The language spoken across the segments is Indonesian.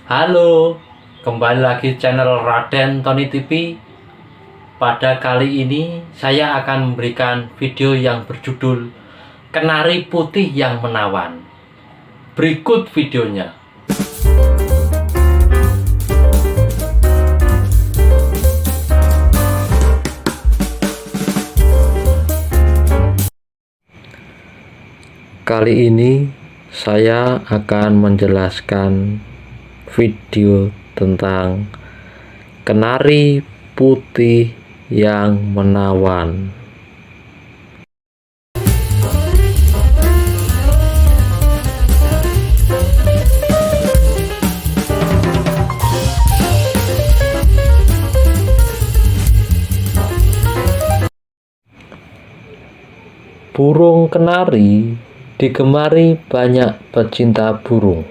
Halo, kembali lagi channel Raden Tony TV. Pada kali ini saya akan memberikan video yang berjudul Kenari Putih yang Menawan. Berikut videonya. Kali ini saya akan menjelaskan video tentang kenari putih yang menawan. Burung kenari digemari banyak pecinta burung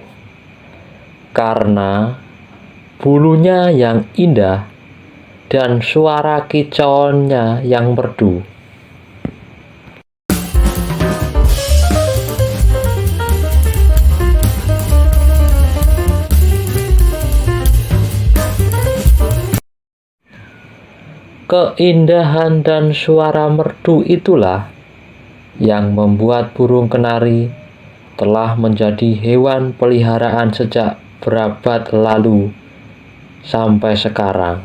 karena bulunya yang indah dan suara kicauannya yang merdu. Keindahan dan suara merdu itulah yang membuat burung kenari telah menjadi hewan peliharaan sejak berabad lalu sampai sekarang.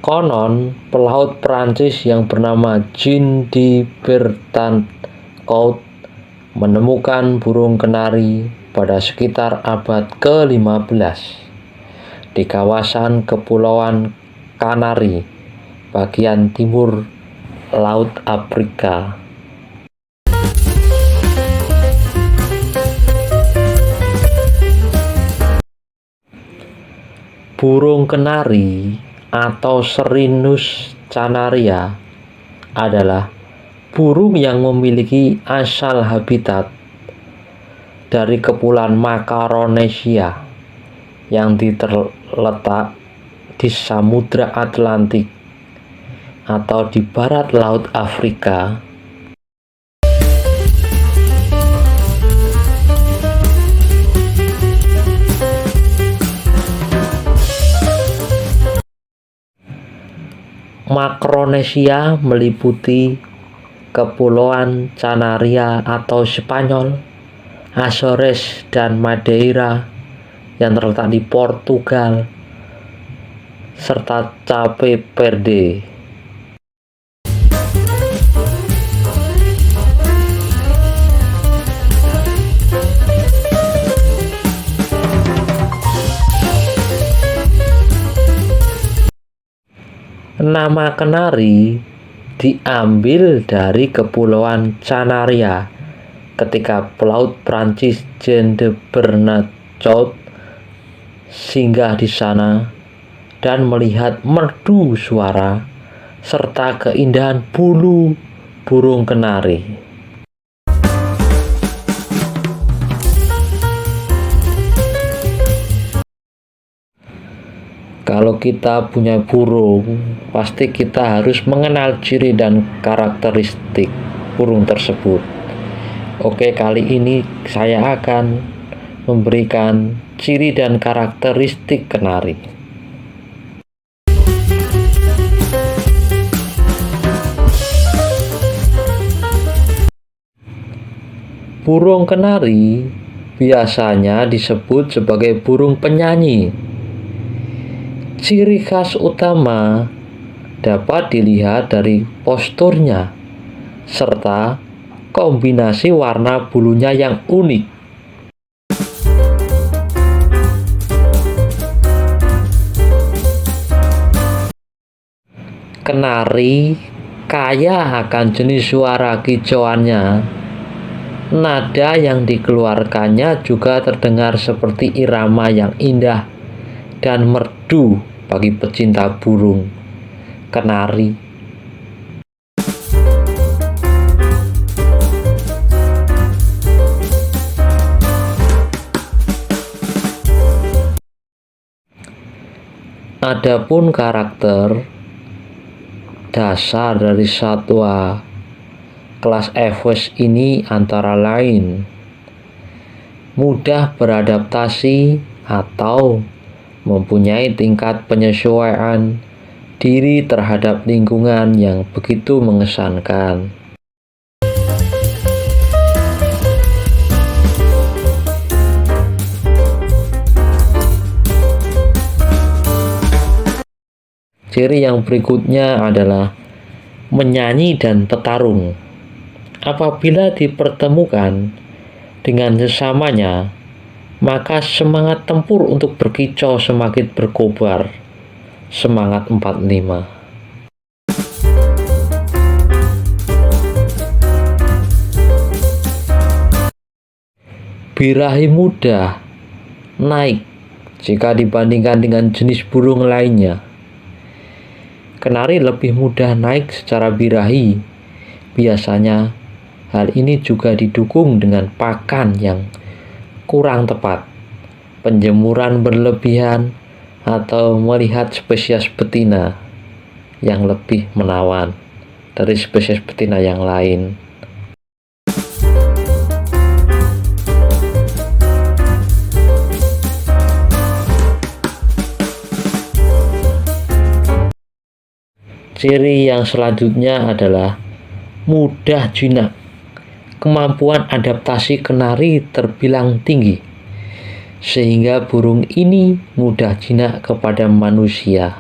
Konon, pelaut Prancis yang bernama Jean de Bertancourt menemukan burung kenari pada sekitar abad ke-15 di kawasan Kepulauan Kanari, bagian timur Laut Afrika. Burung kenari atau Serinus canaria adalah burung yang memiliki asal habitat dari Kepulauan Makaronesia yang terletak di Samudra Atlantik atau di barat Laut Afrika. Makronesia meliputi Kepulauan Canaria atau Spanyol, Azores dan Madeira yang terletak di Portugal, serta Cape Verde. Nama kenari diambil dari Kepulauan Canaria ketika pelaut Prancis Jean de Bertancourt singgah di sana dan melihat merdu suara serta keindahan bulu burung kenari. Kalau kita punya burung, pasti kita harus mengenal ciri dan karakteristik burung tersebut. Oke, kali ini saya akan memberikan ciri dan karakteristik kenari. Burung kenari biasanya disebut sebagai burung penyanyi. Ciri khas utama dapat dilihat dari posturnya serta kombinasi warna bulunya yang unik. Kenari kaya akan jenis suara kicauannya. Nada yang dikeluarkannya juga terdengar seperti irama yang indah dan merdu bagi pecinta burung kenari. Adapun karakter dasar dari satwa kelas Aves ini antara lain mudah beradaptasi atau mempunyai tingkat penyesuaian diri terhadap lingkungan yang begitu mengesankan. Ciri yang berikutnya adalah menyanyi dan petarung. Apabila dipertemukan dengan sesamanya, maka semangat tempur untuk berkicau semakin berkobar. Semangat 45. Birahi mudah naik jika dibandingkan dengan jenis burung lainnya. Kenari lebih mudah naik secara birahi. Biasanya hal ini juga didukung dengan pakan yang kurang tepat, penjemuran berlebihan, atau melihat spesies betina yang lebih menawan dari spesies betina yang lain. Ciri yang selanjutnya adalah mudah jinak. Kemampuan adaptasi kenari terbilang tinggi, sehingga burung ini mudah jinak kepada manusia.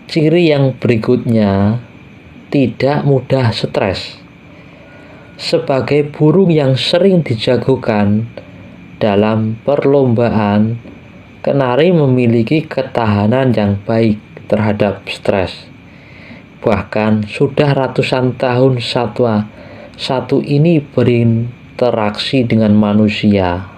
Ciri yang berikutnya, tidak mudah stres. Sebagai burung yang sering dijagokan dalam perlombaan, kenari memiliki ketahanan yang baik terhadap stres. Bahkan sudah ratusan tahun satwa satu ini berinteraksi dengan manusia.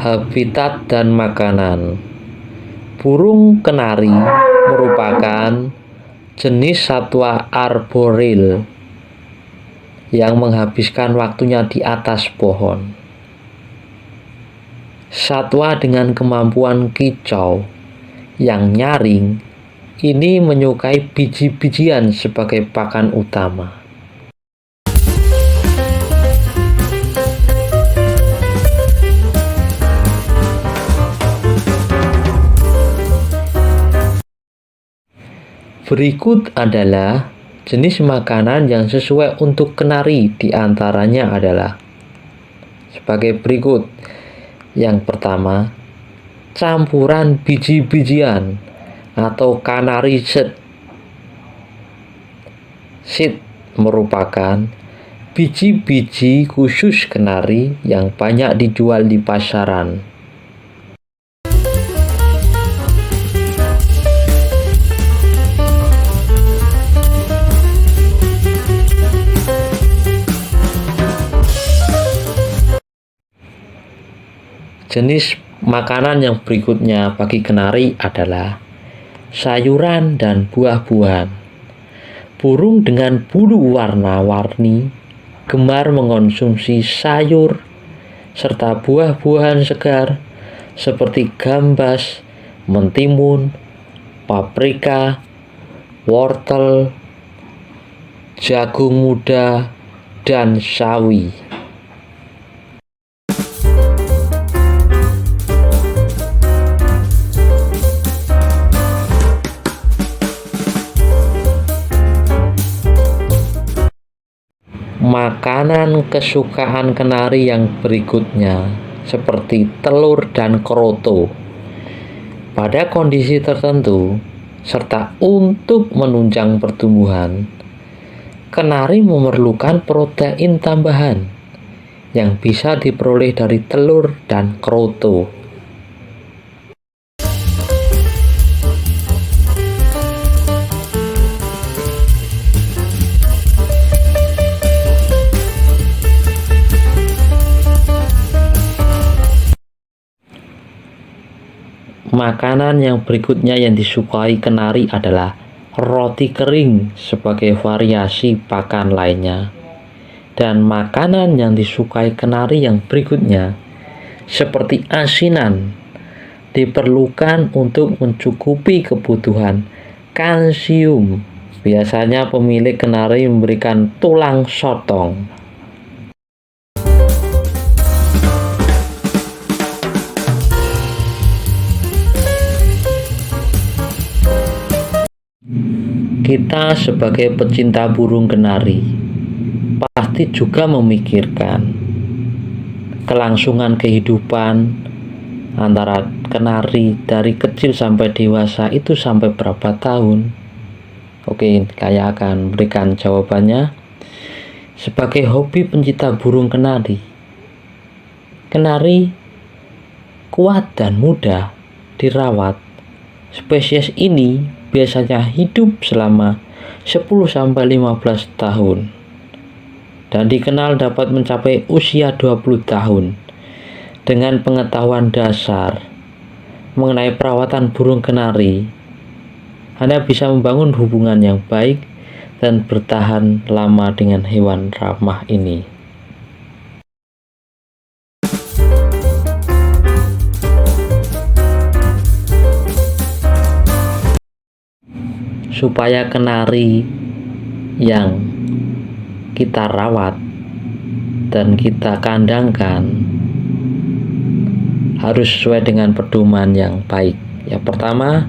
Habitat dan makanan. Burung kenari merupakan jenis satwa arboreal yang menghabiskan waktunya di atas pohon. Satwa dengan kemampuan kicau yang nyaring ini menyukai biji-bijian sebagai pakan utama. Berikut adalah jenis makanan yang sesuai untuk kenari, di antaranya adalah sebagai berikut. Yang pertama, campuran biji-bijian atau canary seed. Seed merupakan biji-biji khusus kenari yang banyak dijual di pasaran. Jenis makanan yang berikutnya bagi kenari adalah sayuran dan buah-buahan. Burung dengan bulu warna-warni gemar mengonsumsi sayur serta buah-buahan segar seperti gambas, mentimun, paprika, wortel, jagung muda, dan sawi. Makanan kesukaan kenari yang berikutnya seperti telur dan kroto. Pada kondisi tertentu serta untuk menunjang pertumbuhan, kenari memerlukan protein tambahan yang bisa diperoleh dari telur dan kroto. Makanan yang berikutnya yang disukai kenari adalah roti kering sebagai variasi pakan lainnya. Dan makanan yang disukai kenari yang berikutnya seperti asinan diperlukan untuk mencukupi kebutuhan kalsium. Biasanya pemilik kenari memberikan tulang sotong. Kita sebagai pecinta burung kenari pasti juga memikirkan kelangsungan kehidupan antara kenari dari kecil sampai dewasa itu sampai berapa tahun. Oke, saya akan berikan jawabannya. Sebagai hobi pencinta burung kenari, kenari kuat dan mudah dirawat. Spesies ini biasanya hidup selama 10-15 tahun dan dikenal dapat mencapai usia 20 tahun. Dengan pengetahuan dasar mengenai perawatan burung kenari, Anda bisa membangun hubungan yang baik dan bertahan lama dengan hewan ramah ini. Supaya kenari yang kita rawat dan kita kandangkan harus sesuai dengan pedoman yang baik. Yang pertama,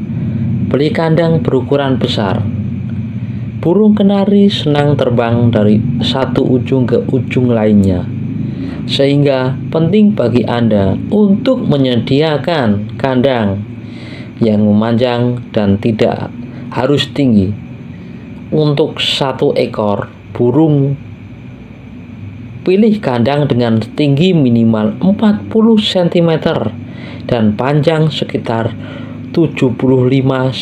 beli kandang berukuran besar. Burung kenari senang terbang dari satu ujung ke ujung lainnya, sehingga penting bagi Anda untuk menyediakan kandang yang memanjang dan tidak harus tinggi. Untuk satu ekor burung, pilih kandang dengan tinggi minimal 40 cm dan panjang sekitar 75-80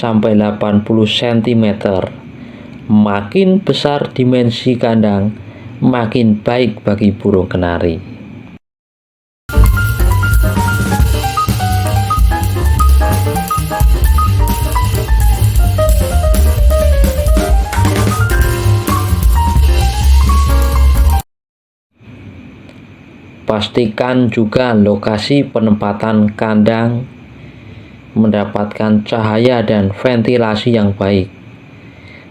cm. Makin besar dimensi kandang, makin baik bagi burung kenari. Pastikan juga lokasi penempatan kandang mendapatkan cahaya dan ventilasi yang baik,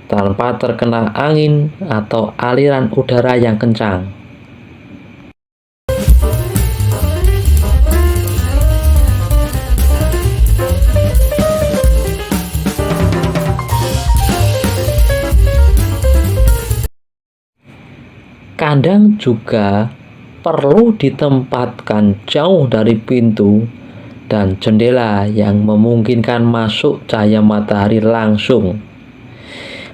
tanpa terkena angin atau aliran udara yang kencang. Kandang juga perlu ditempatkan jauh dari pintu dan jendela yang memungkinkan masuk cahaya matahari langsung,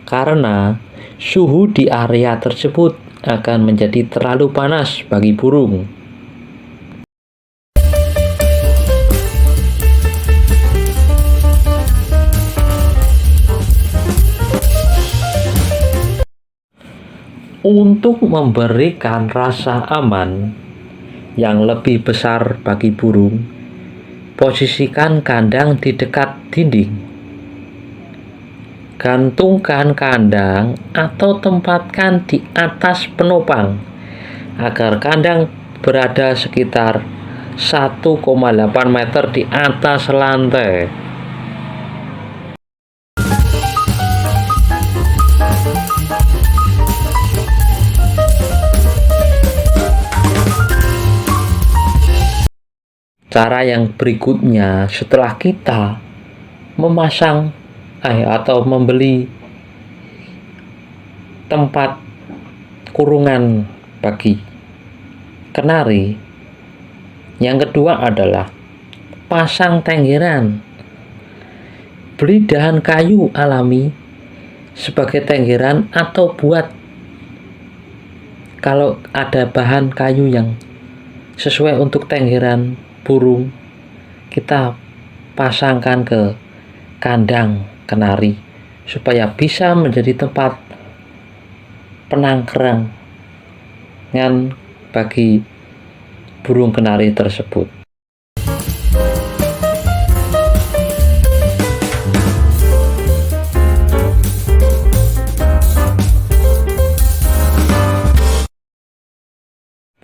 karena suhu di area tersebut akan menjadi terlalu panas bagi burung. Untuk memberikan rasa aman yang lebih besar bagi burung, posisikan kandang di dekat dinding. Gantungkan kandang atau tempatkan di atas penopang agar kandang berada sekitar 1,8 meter di atas lantai. Cara yang berikutnya, setelah kita memasang atau membeli tempat kurungan bagi kenari, yang kedua adalah pasang tenggeran. Beli dahan kayu alami sebagai tenggeran atau buat kalau ada bahan kayu yang sesuai untuk tenggeran burung, kita pasangkan ke kandang kenari supaya bisa menjadi tempat penangkarangan bagi burung kenari tersebut.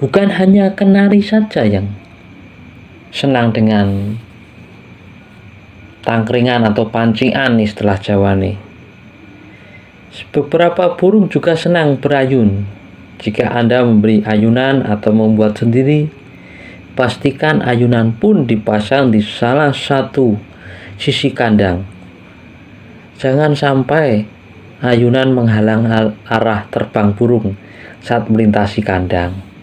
Bukan hanya kenari saja yang senang dengan tangkringan atau pancingan istilah Jawa nih. Beberapa burung juga senang berayun. Jika Anda memberi ayunan atau membuat sendiri, pastikan ayunan pun dipasang di salah satu sisi kandang. Jangan sampai ayunan menghalang arah terbang burung saat melintasi kandang.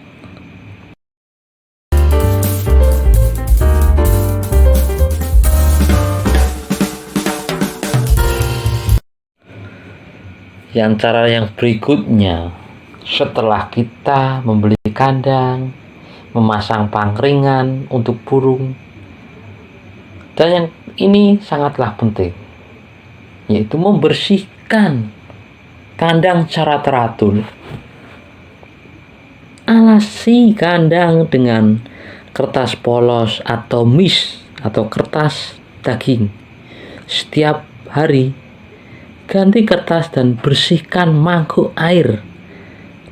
Yang cara yang berikutnya, setelah kita membeli kandang, memasang pangkringan untuk burung, dan yang ini sangatlah penting, yaitu membersihkan kandang secara teratur. Alasi kandang dengan kertas polos atau mist atau kertas daging setiap hari. Ganti kertas dan bersihkan mangkuk air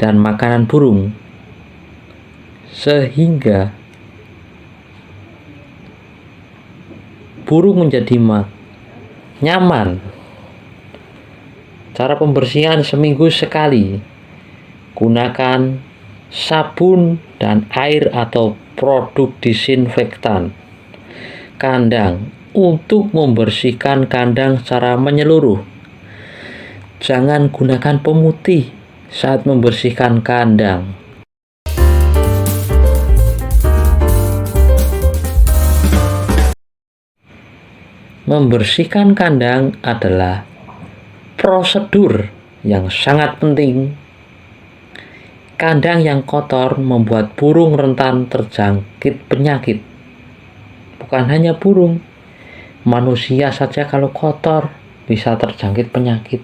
dan makanan burung sehingga burung menjadi nyaman. Cara pembersihan seminggu sekali. Gunakan sabun dan air atau produk disinfektan kandang untuk membersihkan kandang secara menyeluruh. Jangan gunakan pemutih saat membersihkan kandang. Membersihkan kandang adalah prosedur yang sangat penting. Kandang yang kotor membuat burung rentan terjangkit penyakit. Bukan hanya burung, manusia saja kalau kotor bisa terjangkit penyakit.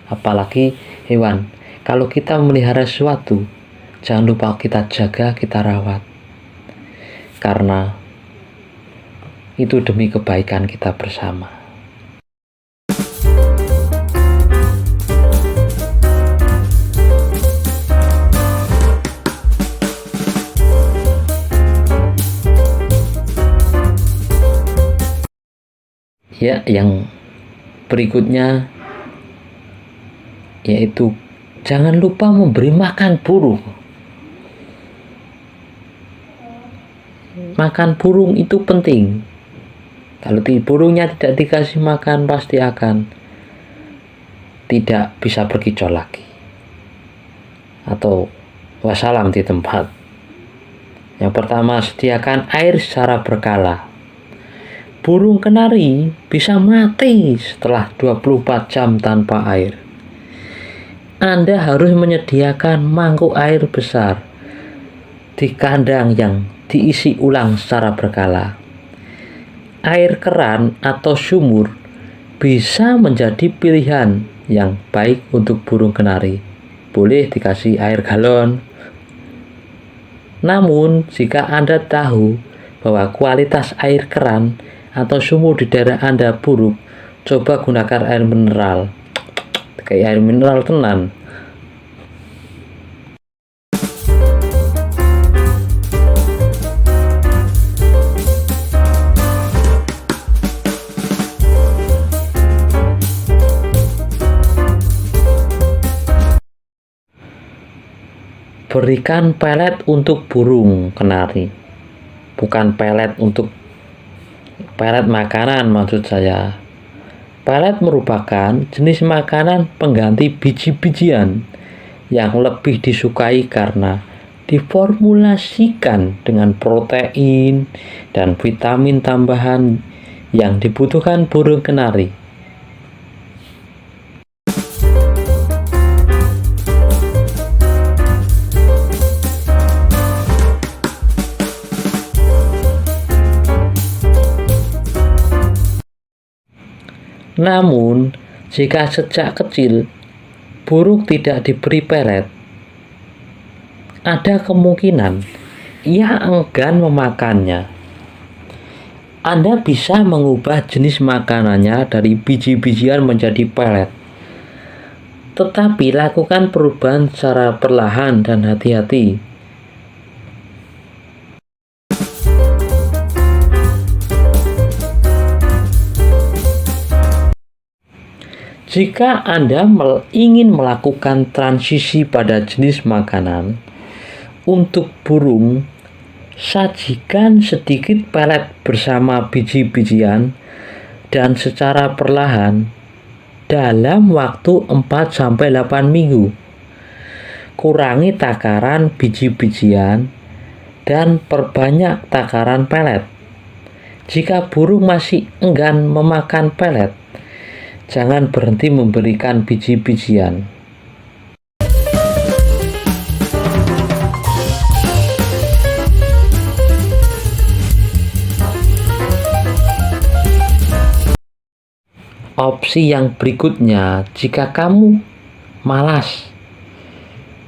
Apalagi hewan. Kalau kita memelihara sesuatu, jangan lupa kita jaga, kita rawat, karena itu demi kebaikan kita bersama. Ya, yang berikutnya yaitu jangan lupa memberi makan burung. Makan burung itu penting. Kalau burungnya tidak dikasih makan, pasti akan tidak bisa berkicau lagi atau wassalam di tempat. Yang pertama, sediakan air secara berkala. Burung kenari bisa mati setelah 24 jam tanpa air. Anda harus menyediakan mangkuk air besar di kandang yang diisi ulang secara berkala. Air keran atau sumur bisa menjadi pilihan yang baik untuk burung kenari. Boleh dikasih air galon. Namun, jika Anda tahu bahwa kualitas air keran atau sumur di daerah Anda buruk, coba gunakan air mineral. Kayak air mineral tenan. Berikan pelet untuk burung kenari, bukan pelet makanan maksud saya. Pelet merupakan jenis makanan pengganti biji-bijian yang lebih disukai karena diformulasikan dengan protein dan vitamin tambahan yang dibutuhkan burung kenari. Namun, jika sejak kecil burung tidak diberi pelet, ada kemungkinan ia enggan memakannya. Anda bisa mengubah jenis makanannya dari biji-bijian menjadi pelet. Tetapi lakukan perubahan secara perlahan dan hati-hati. Jika Anda ingin melakukan transisi pada jenis makanan untuk burung, sajikan sedikit pelet bersama biji-bijian dan secara perlahan dalam waktu 4-8 minggu. Kurangi takaran biji-bijian dan perbanyak takaran pelet. Jika burung masih enggan memakan pelet, jangan berhenti memberikan biji-bijian. Opsi yang berikutnya, jika kamu malas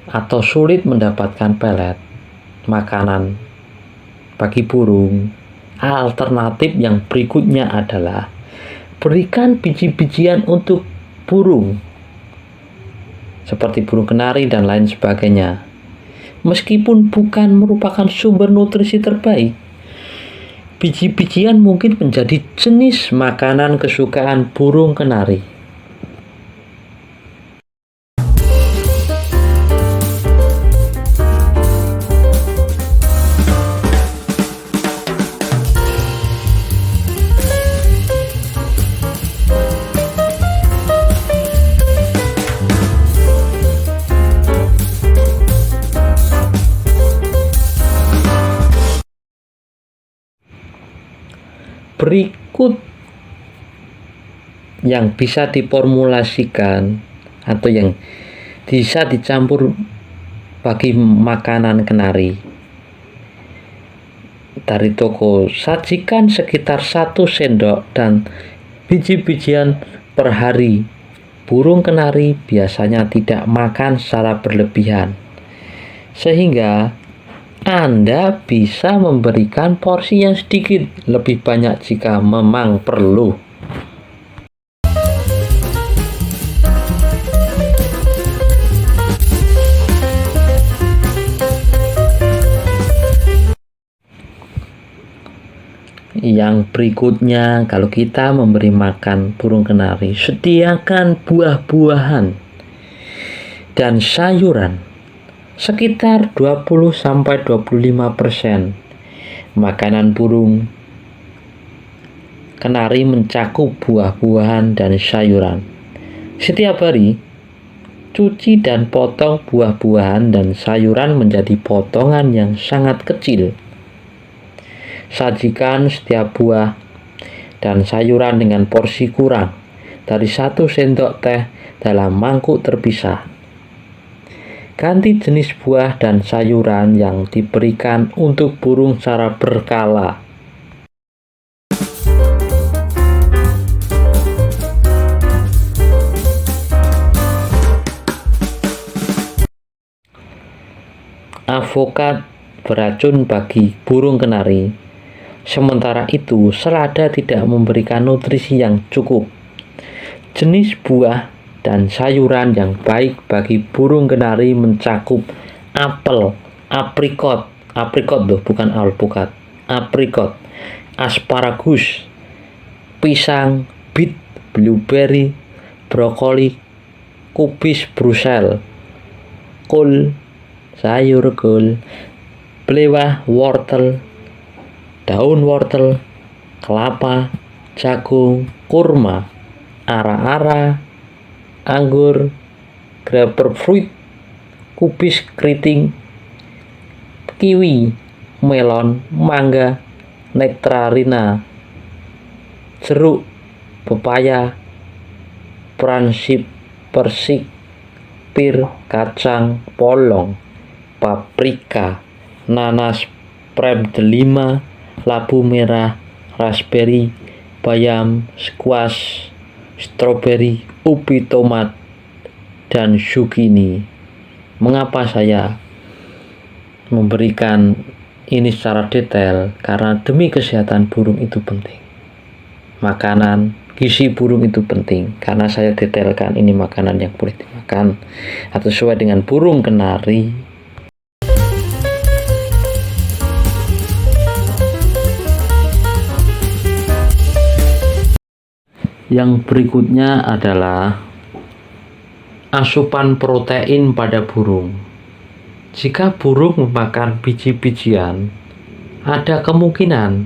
atau sulit mendapatkan pelet makanan bagi burung, alternatif yang berikutnya adalah berikan biji-bijian untuk burung seperti burung kenari dan lain sebagainya. Meskipun bukan merupakan sumber nutrisi terbaik, biji-bijian mungkin menjadi jenis makanan kesukaan burung kenari. Berikut yang bisa diformulasikan atau yang bisa dicampur bagi makanan kenari dari toko. Sajikan sekitar 1 sendok dan biji-bijian per hari. Burung kenari biasanya tidak makan secara berlebihan, sehingga Anda bisa memberikan porsi yang sedikit lebih banyak jika memang perlu. Yang berikutnya, kalau kita memberi makan burung kenari, sediakan buah-buahan dan sayuran sekitar 20-25%. Makanan burung kenari mencakup buah-buahan dan sayuran. Setiap hari, cuci dan potong buah-buahan dan sayuran menjadi potongan yang sangat kecil. Sajikan setiap buah dan sayuran dengan porsi kurang dari 1 sendok teh dalam mangkuk terpisah. Ganti jenis buah dan sayuran yang diberikan untuk burung secara berkala. Avokat beracun bagi burung kenari. Sementara itu, selada tidak memberikan nutrisi yang cukup. Jenis buah dan sayuran yang baik bagi burung kenari mencakup apel, aprikot loh, bukan alpukat, aprikot, asparagus, pisang, bit, blueberry, brokoli, kubis Brussels, kol, sayur kol, belewah, wortel, daun wortel, kelapa, jagung, kurma, ara-ara, anggur, grapefruit, kubis keriting, kiwi, melon, mangga, nektarina, jeruk, pepaya, pransip, persik, pir, kacang polong, paprika, nanas, prem delima, labu merah, raspberry, bayam, squash, stroberi, ubi, tomat, dan zucchini. Mengapa saya memberikan ini secara detail? Karena demi kesehatan burung itu penting. Makanan gizi burung itu penting, karena saya detailkan ini makanan yang boleh dimakan atau sesuai dengan burung kenari. Yang berikutnya adalah asupan protein pada burung. Jika burung memakan biji-bijian, ada kemungkinan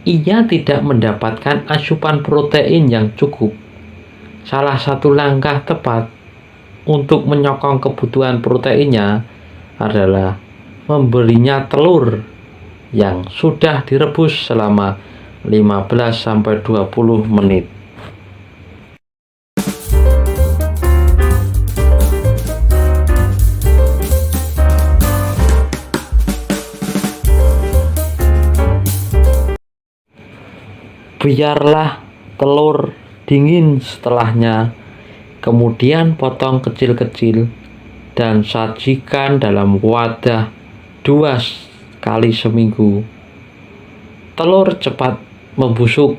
ia tidak mendapatkan asupan protein yang cukup. Salah satu langkah tepat untuk menyokong kebutuhan proteinnya adalah memberinya telur yang sudah direbus selama 15-20 menit. Biarlah telur dingin setelahnya, kemudian potong kecil-kecil dan sajikan dalam wadah 2 kali seminggu. Telur cepat membusuk.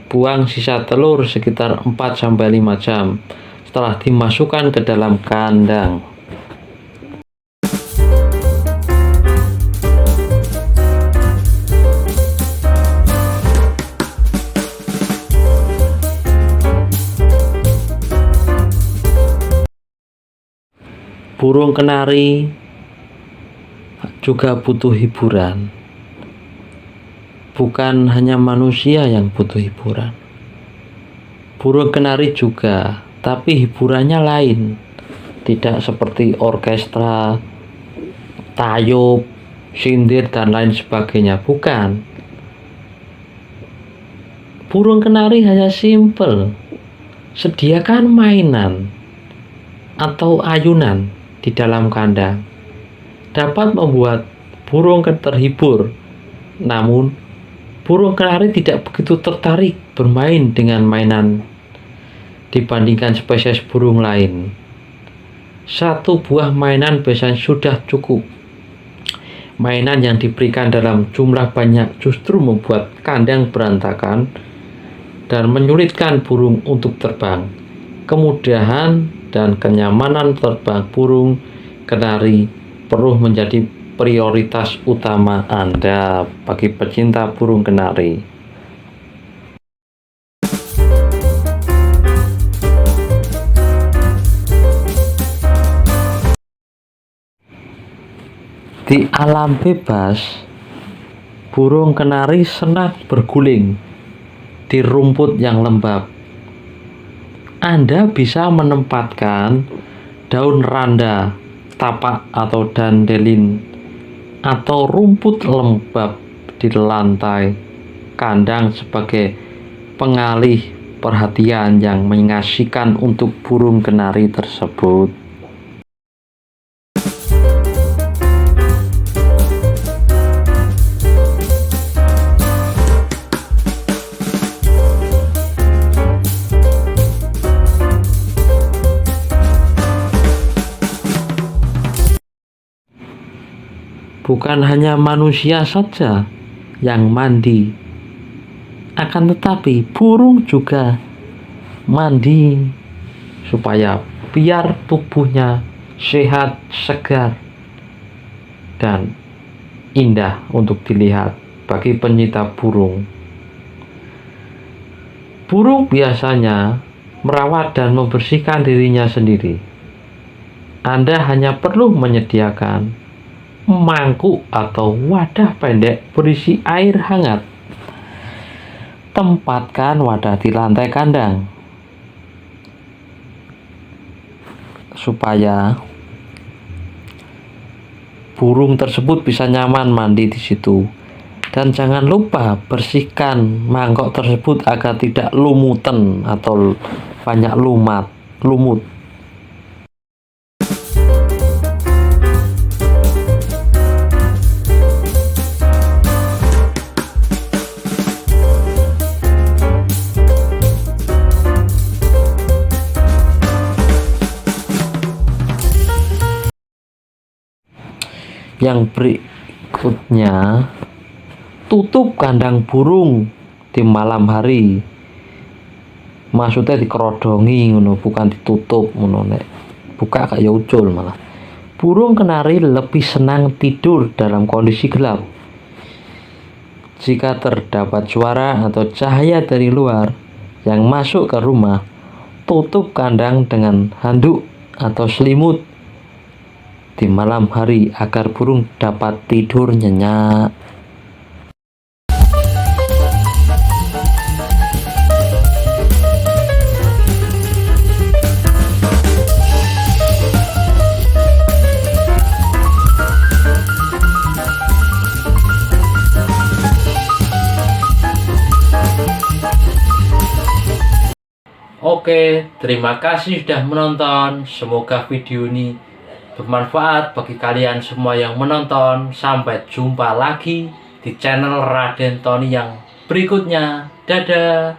Buang sisa telur sekitar 4-5 jam setelah dimasukkan ke dalam kandang. Burung kenari juga butuh hiburan. Bukan hanya manusia yang butuh hiburan. Burung kenari juga, tapi hiburannya lain. Tidak seperti orkestra, tayub, sindir, dan lain sebagainya. Bukan. Burung kenari hanya simple. Sediakan mainan atau ayunan di dalam kandang dapat membuat burung terhibur. Namun, burung kenari tidak begitu tertarik bermain dengan mainan dibandingkan spesies burung lain. 1 buah mainan biasanya sudah cukup. Mainan yang diberikan dalam jumlah banyak justru membuat kandang berantakan dan menyulitkan burung untuk terbang. Kemudahan dan kenyamanan terbang burung kenari perlu menjadi prioritas utama Anda bagi pecinta burung kenari. Di alam bebas, burung kenari senang berguling di rumput yang lembab. Anda bisa menempatkan daun randa, tapak atau dandelin, atau rumput lembab di lantai kandang sebagai pengalih perhatian yang mengasihkan untuk burung kenari tersebut. Bukan hanya manusia saja yang mandi, akan tetapi burung juga mandi supaya biar tubuhnya sehat, segar, dan indah untuk dilihat bagi pencinta burung. Burung biasanya merawat dan membersihkan dirinya sendiri. Anda hanya perlu menyediakan mangkuk atau wadah pendek berisi air hangat. Tempatkan wadah di lantai kandang supaya burung tersebut bisa nyaman mandi di situ. Dan jangan lupa bersihkan mangkok tersebut agar tidak lumutan atau banyak lumut. Yang berikutnya, tutup kandang burung di malam hari. Maksudnya dikerodongi ngono, bukan ditutup ngono nek. Buka kayak ucul malah. Burung kenari lebih senang tidur dalam kondisi gelap. Jika terdapat suara atau cahaya dari luar yang masuk ke rumah, tutup kandang dengan handuk atau selimut di malam hari agar burung dapat tidur nyenyak. Oke, terima kasih sudah menonton. Semoga video ini bermanfaat bagi kalian semua yang menonton. Sampai jumpa lagi di channel Raden Tony yang berikutnya. Dadah.